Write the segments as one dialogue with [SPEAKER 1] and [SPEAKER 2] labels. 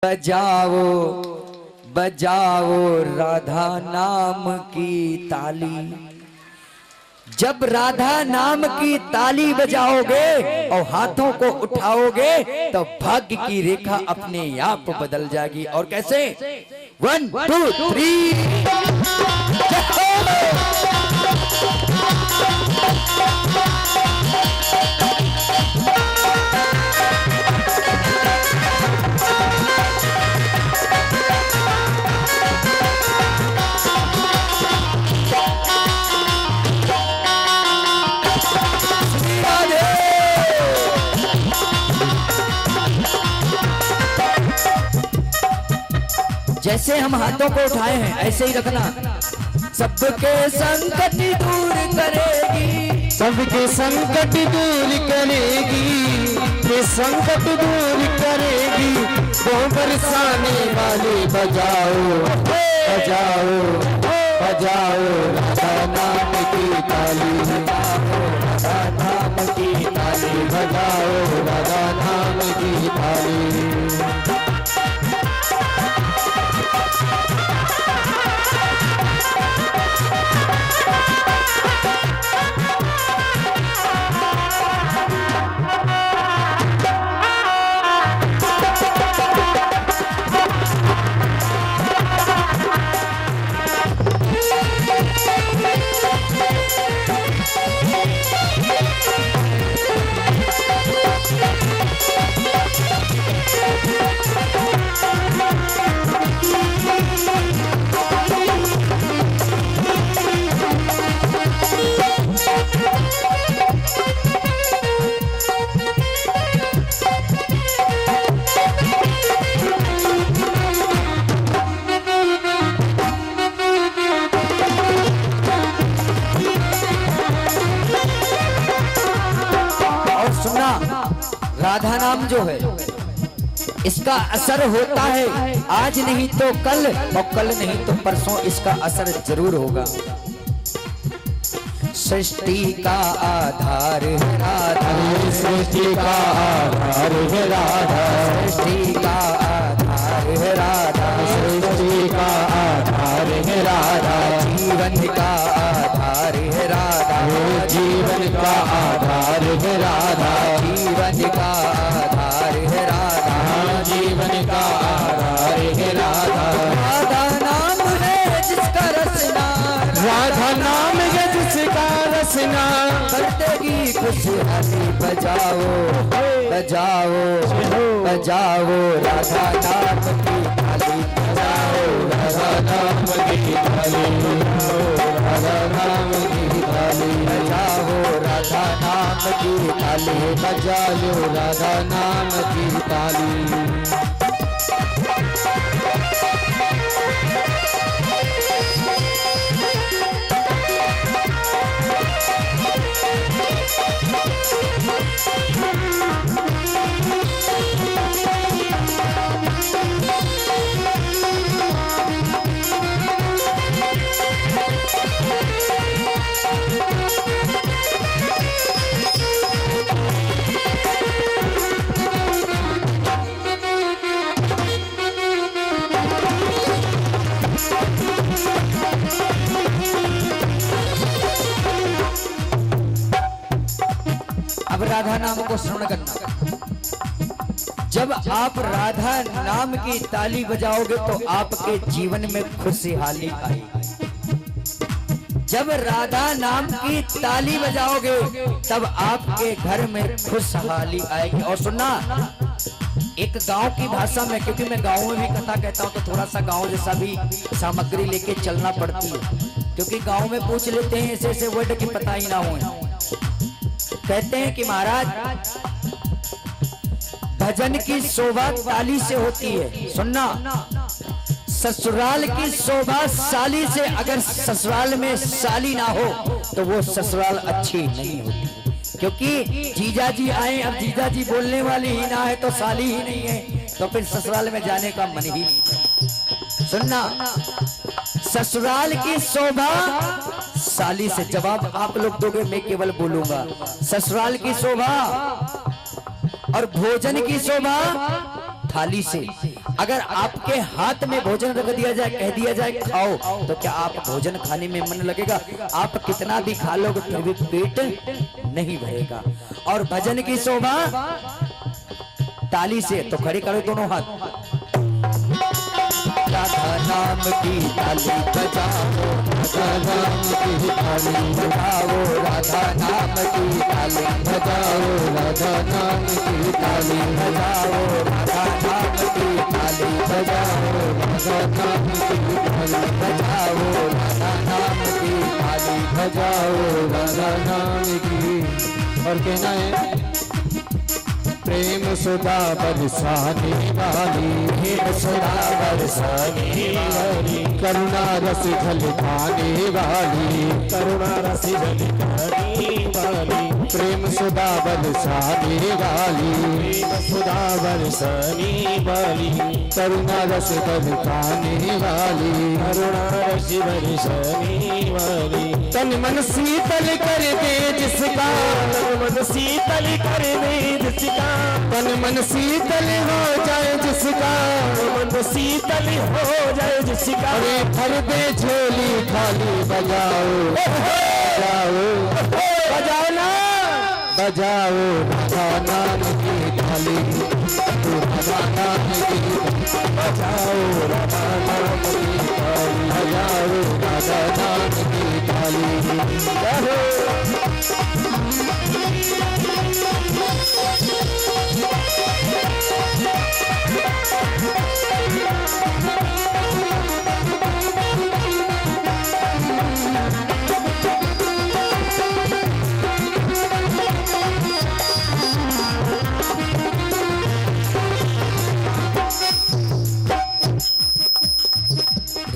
[SPEAKER 1] बजाओ बजाओ राधा नाम की ताली। जब राधा नाम की ताली बजाओगे और हाथों को उठाओगे तो भाग्य की रेखा अपने आप बदल जाएगी। और कैसे? 1 2 3 जैसे हम हाथों को उठाए हैं ऐसे ही रखना। सबके संकट दूर करेगी,
[SPEAKER 2] सबके संकट दूर करेगी, ये संकट दूर करेगी। वो बरसाने वाले बजाओ बजाओ बजाओ राधा नाम की ताली, राधा नाम की ताली बजाओ, राधा नाम की ताली।
[SPEAKER 1] राधा नाम जो है इसका असर होता है आज नहीं तो कल, और कल नहीं तो परसों इसका असर जरूर होगा। सृष्टि का आधार है राधा,
[SPEAKER 2] सृष्टि का आधार है राधा,
[SPEAKER 1] सृष्टि का आधार है राधा,
[SPEAKER 2] सृष्टि का आधार है राधा।
[SPEAKER 1] जीवन का आधार है राधा,
[SPEAKER 2] जीवन का आधार है राधा,
[SPEAKER 1] जीवन का आधार है राधा,
[SPEAKER 2] जीवन का आधार है राधा।
[SPEAKER 1] राधा नाम है जिसका रसना,
[SPEAKER 2] राधा नाम है जिसका रसना,
[SPEAKER 1] कर देगी खुशहाली। बजाओ बजाओ बजाओ राधा नाम की ताली, बजाओ
[SPEAKER 2] राधा नाम की ताली, राधा नाम की ताली।
[SPEAKER 1] बजाओ राधा नाम की ताली,
[SPEAKER 2] बजा लो राधा नाम की ताली।
[SPEAKER 1] अब राधा नाम को श्रवण करना। जब आप राधा नाम की ताली बजाओगे तो आपके जीवन में खुशहाली आएगी। जब राधा नाम की ताली बजाओगे तब आपके घर में खुशहाली आएगी। और सुनना, एक गांव की भाषा में, क्योंकि मैं गांव में भी कथा कहता हूं तो थोड़ा सा गांव जैसा भी सामग्री लेके चलना पड़ती है, क्योंकि गांव में पूछ लेते हैं ऐसे ऐसे वर्ड की पता ही ना हो। कहते हैं कि महाराज भजन की शोभा ताली से होती है। सुनना, ससुराल की शोभा साली से, अगर ससुराल में साली ना हो तो वो ससुराल अच्छी नहीं होती। क्योंकि जीजा जी आए, अब जीजा जी बोलने वाली ही ना है तो साली ही नहीं है, तो फिर ससुराल में जाने का मन ही नहीं है। सुनना, ससुराल की शोभा साली से। जवाब आप लोग दोगे, मैं केवल बोलूंगा। ससुराल की शोभा और भोजन की शोभा थाली से। अगर आपके हाथ में भोजन रख दिया जाए, कह दिया जाए खाओ, तो क्या आप भोजन खाने में मन लगेगा? आप कितना भी खा लोगे फिर भी पेट नहीं भरेगा। और भजन की शोभा ताली से, तो खड़े करो दोनों हाथ। राधा नाम की ताली बजाओ, राधा नाम की ताली बजाओ, राधा नाम की ताली बजाओ, राधा नाम की ताली बजाओ, राधा नाम की ताली बजाओ, राधा नाम की ताली बजाओ, राधा नाम की ताली बजाओ, राधा नाम की।
[SPEAKER 2] और कहना है प्रेम सुधा बरसाने वाली,
[SPEAKER 1] प्रेम सुधा बरसाने वाली,
[SPEAKER 2] करुणा रस झलकाने वाली,
[SPEAKER 3] करुणा रस झलकाने वाली,
[SPEAKER 2] प्रेम सुधा बरसाने वाली,
[SPEAKER 3] प्रेम सुधा बरसाने वाली,
[SPEAKER 2] करुणा रस झलकाने वाली,
[SPEAKER 3] करुणा रस बरसाने वाली।
[SPEAKER 2] तन मन शीतल कर दे जिसका,
[SPEAKER 3] तन मन शीतल कर दे जिसका,
[SPEAKER 2] तन मन शीतल हो जाए जिसका,
[SPEAKER 3] मन शीतल हो जाए जिसका।
[SPEAKER 2] अरे भर दे झोली खाली बजाओ, बजाओ,
[SPEAKER 1] बजाओ ना,
[SPEAKER 2] बजाओ राधा नाम की थाली, राधा नाम की,
[SPEAKER 3] बजाओ राधा नाम की थाली,
[SPEAKER 2] बजाओ राधा नाम की थाली।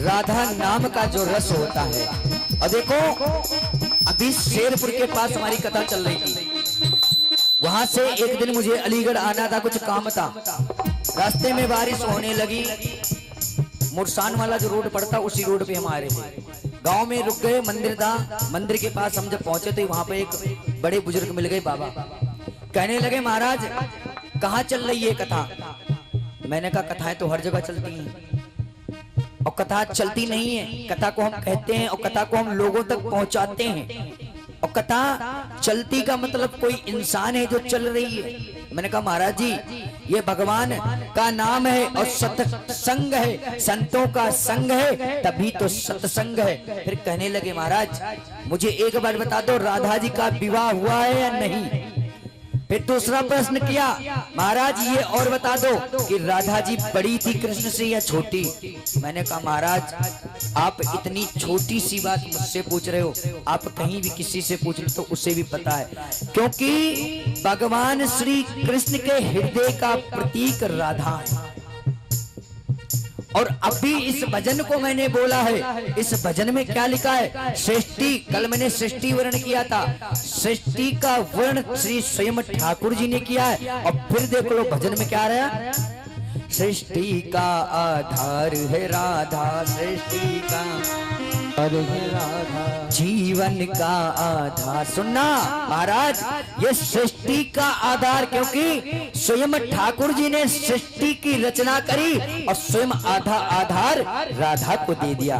[SPEAKER 1] राधा नाम का जो रस होता है। और देखो अभी शेरपुर के पास हमारी कथा चल रही थी, वहां से एक दिन मुझे अलीगढ़ आना था, कुछ काम था। रास्ते में बारिश होने लगी, मुरसान वाला जो रोड पड़ता उसी रोड पे हम आ रहे थे। गांव में रुक गए, मंदिर था, मंदिर के पास हम जब पहुंचे तो वहां पे एक बड़े बुजुर्ग मिल गए बाबा। कहने लगे महाराज कहाँ चल रही है कथा? मैंने कहा कथाएं तो हर जगह चलती हैं, और कथा चलती नहीं है, कथा को हम कहते हैं और कथा को हम लोगों तक पहुंचाते हैं। और कथा चलती का मतलब कोई इंसान है जो चल रही है। मैंने कहा महाराज जी ये भगवान का नाम है और सत्संग है, संतों का संग है, तभी तो सत्संग है। फिर कहने लगे महाराज मुझे एक बार बता दो राधा जी का विवाह हुआ है या नहीं? फिर दूसरा प्रश्न किया महाराज ये और बता दो कि राधा जी बड़ी थी कृष्ण से या छोटी? मैंने कहा महाराज आप इतनी छोटी सी बात मुझसे पूछ रहे हो, आप कहीं भी किसी से पूछ लो तो उसे भी पता है, क्योंकि भगवान श्री कृष्ण के हृदय का प्रतीक राधा है। और अभी इस भजन को मैंने बोला है, इस भजन में क्या लिखा है? सृष्टि, कल मैंने सृष्टि वर्ण किया था, सृष्टि का वर्ण श्री स्वयं ठाकुर जी ने किया है। और फिर देख लो भजन में क्या रहा, सृष्टि का आधार है राधा, सृष्टि का
[SPEAKER 2] राधा
[SPEAKER 1] जीवन का आधार। सुनना महाराज ये सृष्टि का आधार, क्योंकि स्वयं ठाकुर जी ने सृष्टि की रचना करी और स्वयं आधा आधार राधा को दे दिया,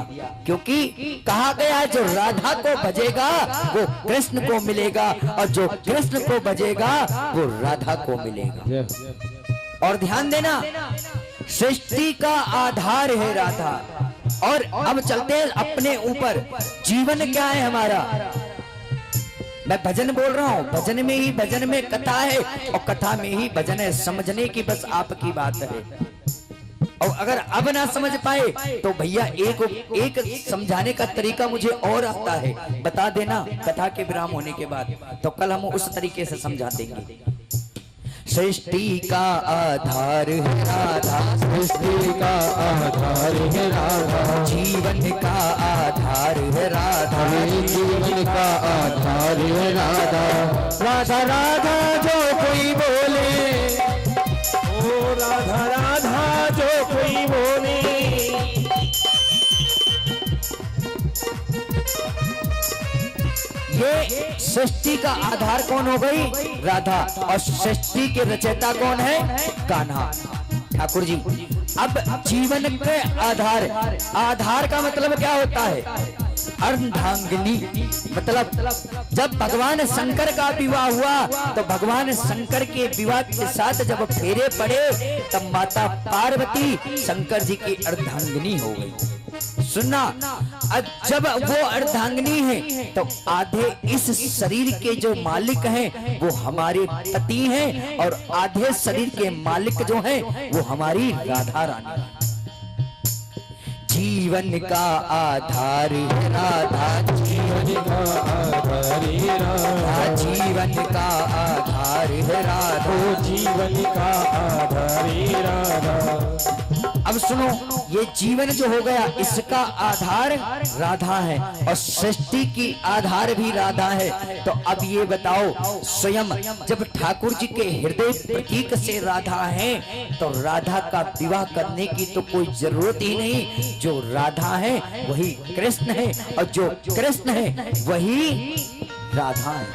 [SPEAKER 1] क्योंकि कहा गया है जो राधा को भजेगा वो कृष्ण को मिलेगा और जो कृष्ण को भजेगा वो राधा को मिलेगा। और ध्यान देना सृष्टि का आधार है राधा। और अब चलते हैं अपने ऊपर, जीवन क्या है हमारा? मैं भजन बोल रहा हूँ, भजन में ही भजन में कथा है और कथा में ही भजन है, समझने की बस आपकी बात है। और अगर अब ना समझ पाए तो भैया एक समझाने का तरीका मुझे और आता है, बता देना कथा के विराम होने के बाद, तो कल हम उस तरीके से समझा देंगे। सृष्टि का आधार है राधा,
[SPEAKER 2] सृष्टि का आधार है राधा,
[SPEAKER 1] जीवन का आधार है राधा,
[SPEAKER 2] जीवन का आधार है राधा।
[SPEAKER 3] राधा राधा जो कोई बोले, ओ राधा राधा जो कोई बोले,
[SPEAKER 1] ये सृष्टि का आधार कौन हो गई? राधा। और सृष्टि के रचयिता कौन है? कान्हा ठाकुर जी। अब जीवन के आधार, आधार का मतलब क्या होता है? अर्धांगिनी। मतलब जब भगवान शंकर का विवाह हुआ तो भगवान शंकर के विवाह के साथ जब फेरे पड़े तब माता पार्वती शंकर जी की अर्धांगिनी हो गई। सुनना, जब वो अर्धांगिनी है तो आधे इस शरीर के जो मालिक हैं वो हमारे पति हैं और आधे शरीर के मालिक जो हैं वो हमारी राधा रानी। जीवन का आधार है राधा,
[SPEAKER 2] जीवन का आधार है राधा,
[SPEAKER 1] जीवन का आधार है राधा,
[SPEAKER 2] जीवन का आधार है राधा।
[SPEAKER 1] अब सुनो, ये जीवन जो हो गया इसका आधार राधा है और सृष्टि की आधार भी राधा है। तो अब ये बताओ, स्वयं जब ठाकुर जी के हृदय प्रतीक से राधा है तो राधा का विवाह करने की तो कोई जरूरत ही नहीं। जो राधा है वही कृष्ण है और जो कृष्ण है वही राधा है।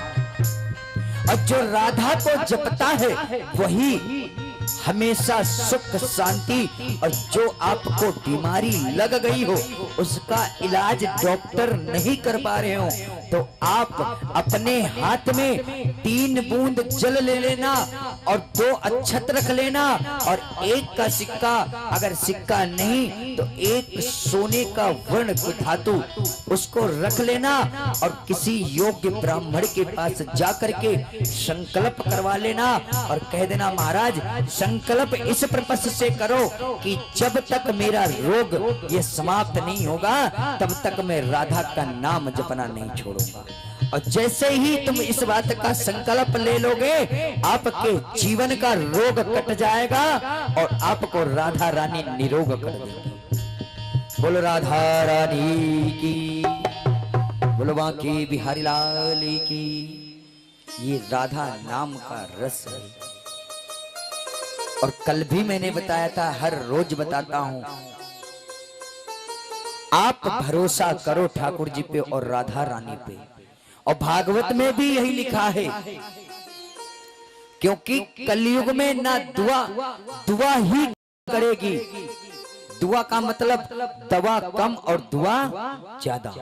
[SPEAKER 1] और जो राधा को जपता है वही हमेशा सुख शांति, और जो आपको बीमारी लग गई हो उसका इलाज डॉक्टर नहीं कर पा रहे हो तो आप अपने हाथ में 3 बूंद जल ले लेना और 2 अक्षत रख लेना और 1 का सिक्का, अगर सिक्का नहीं तो 1 सोने का वर्ण धातु उसको रख लेना और किसी योग्य ब्राह्मण के पास जाकर के संकल्प करवा लेना और कह देना, महाराज संकल्प इस पर्पस से करो कि जब तक मेरा रोग ये समाप्त नहीं होगा तब तक मैं राधा का नाम जपना नहीं छोड़ूंगा। और जैसे ही तुम इस बात का संकल्प ले लोगे आपके जीवन का रोग कट जाएगा और आपको राधा रानी निरोग कर देगी। बोलो राधा रानी की, बोलो बांके बिहारी लाल की। ये राधा नाम का रस है। और कल भी मैंने बताया था, हर रोज बताता हूं, आप भरोसा करो ठाकुर जी पे और राधा रानी पे। और भागवत में भी यही लिखा है, क्योंकि कलयुग में ना दुआ ही करेगी। दुआ का मतलब दवा कम और दुआ ज्यादा।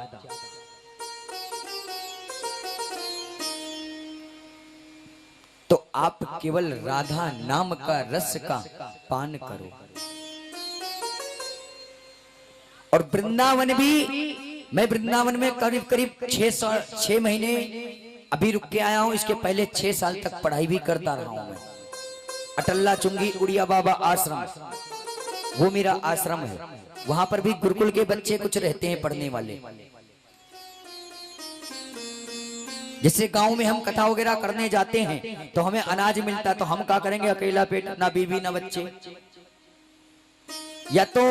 [SPEAKER 1] तो आप केवल राधा नाम का रस का पान करो। और वृंदावन भी, मैं वृंदावन में करीब करीब 6 महीने अभी रुक के आया हूं। इसके पहले 6 साल तक पढ़ाई भी करता रहा हूं मैं। अटल्ला चुंगी उड़िया बाबा आश्रम, वो मेरा आश्रम है। वहां पर भी गुरुकुल के बच्चे कुछ रहते हैं पढ़ने वाले। जैसे गांव में हम कथा वगैरह करने जाते हैं तो हमें अनाज मिलता, तो हम क्या करेंगे, अकेला पेट, ना बीवी ना बच्चे, या तो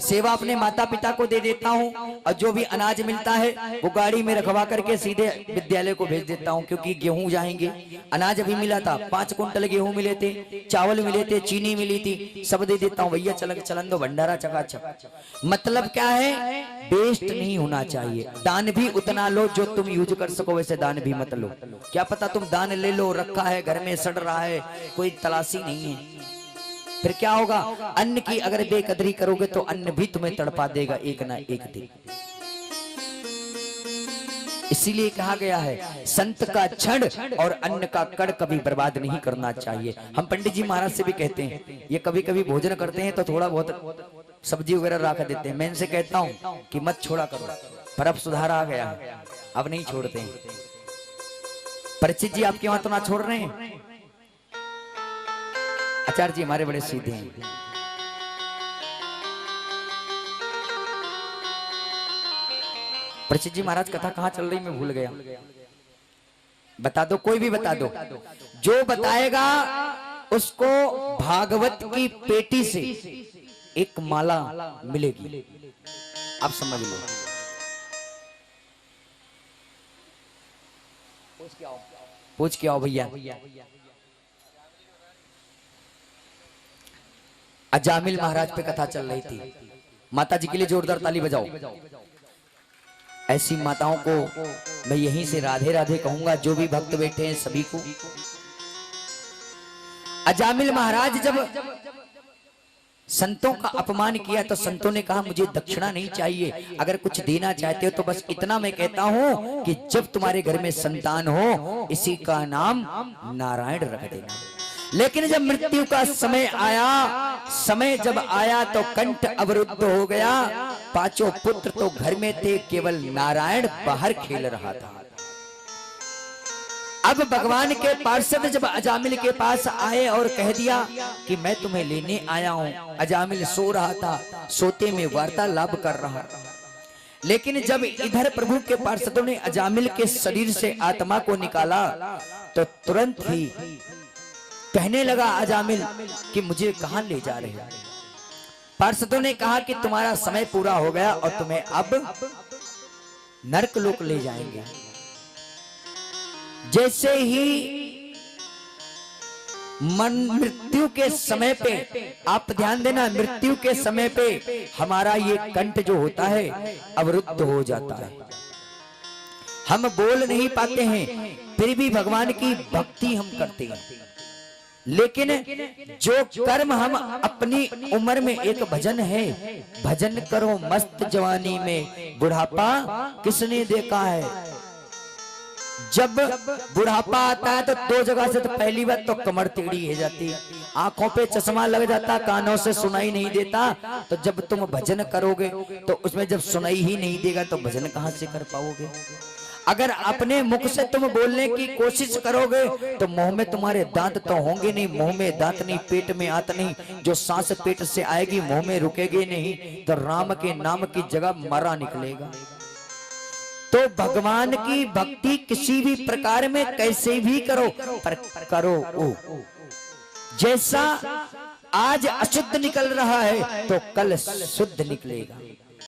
[SPEAKER 1] सेवा अपने माता पिता को दे देता हूं और जो भी अनाज मिलता है वो गाड़ी में रखवा करके सीधे विद्यालय को भेज देता हूं। क्योंकि गेहूं जाएंगे, अनाज अभी मिला था, 5 कुंटल गेहूं मिले थे, चावल मिले थे, चीनी मिली थी, सब दे देता हूं। भैया चलन दो, भंडारा चकाचक। मतलब क्या है, वेस्ट नहीं होना चाहिए। दान भी उतना लो जो तुम यूज कर सको, वैसे दान भी मत लो। क्या पता तुम दान ले लो, रखा है घर में सड़ रहा है, कोई तलाशी नहीं है, फिर क्या होगा। अन्न की अगर बेकदरी करोगे तो अन्न भी तुम्हें तड़पा देगा एक ना एक दिन। इसीलिए कहा गया है, संत का क्षण और अन्न का कण कभी बर्बाद नहीं करना चाहिए। हम पंडित जी महाराज से भी कहते हैं, ये कभी कभी भोजन करते हैं तो थोड़ा बहुत सब्जी वगैरह रख देते हैं। मैं इनसे कहता हूं कि मत छोड़ा करो, पर अब सुधार आ गया है, अब नहीं छोड़ते हैं। परिचित जी आपके वहां तो ना छोड़ रहे हैं। आचार्य जी हमारे बड़े सीधे हैं। परिचित जी महाराज कथा कहाँ चल रही मैं भूल गया, बता दो, कोई भी बता दो। जो बताएगा उसको भागवत की पेटी से एक माला मिलेगी, आप समझ लो। पूछ के आओ भैया। अजामिल महाराज पे कथा चल रही थी। माता जी के लिए जोरदार ताली बजाओ। ऐसी माताओं को मैं यहीं से राधे राधे कहूंगा, जो भी भक्त बैठे हैं सभी को। अजामिल महाराज जब संतों का अपमान किया तो संतों ने कहा मुझे दक्षिणा नहीं चाहिए, अगर कुछ देना चाहते हो तो बस इतना मैं कहता हूं कि जब तुम्हारे घर में संतान हो इसी का नाम नारायण रख देना। लेकिन जब मृत्यु का समय आया, समय जब आया तो कंठ अवरुद्ध हो गया। पांचों पुत्र तो घर में थे, केवल नारायण बाहर खेल रहा था। अब भगवान के पार्षद जब अजामिल के पास आए और कह दिया कि मैं तुम्हें लेने आया हूं। अजामिल सो रहा था, सोते में वार्तालाप कर रहा। लेकिन जब इधर प्रभु के पार्षदों ने अजामिल के शरीर से आत्मा को निकाला तो तुरंत ही कहने लगा अजामिल कि मुझे कहां ले जा रहे हो। पार्षदों ने कहा कि तुम्हारा समय पूरा हो गया और तुम्हें अब नरक लोक ले जाएंगे। जैसे ही मृत्यु के समय पे, आप ध्यान देना, मृत्यु के समय पे हमारा ये कंठ जो होता है अवरुद्ध हो जाता है, हम बोल नहीं पाते हैं, फिर भी भगवान की भक्ति हम करते हैं। लेकिन जो कर्म हम अपनी उम्र में, एक भजन है, भजन करो मस्त जवानी में, बुढ़ापा किसने देखा है। जब बुढ़ापा आता है तो दो जगह से, तो पहली बात तो कमर टेढ़ी हो जाती है, आंखों पे चश्मा लग जाता, कानों से सुनाई नहीं देता। तो जब तुम भजन करोगे तो उसमें जब सुनाई ही नहीं देगा तो भजन कहां से कर पाओगे। अगर अपने मुख से तुम बोलने की कोशिश करोगे तो मुंह में तुम्हारे दांत तो होंगे नहीं, मुंह में दांत नहीं, पेट में आत नहीं, जो सांस पेट से आएगी मुंह में रुकेगी नहीं, तो राम के नाम की जगह मरा निकलेगा। तो भगवान की भक्ति किसी भी प्रकार में कैसे भी करो, पर करो ओ। जैसा आज अशुद्ध निकल रहा है तो कल शुद्ध निकलेगा।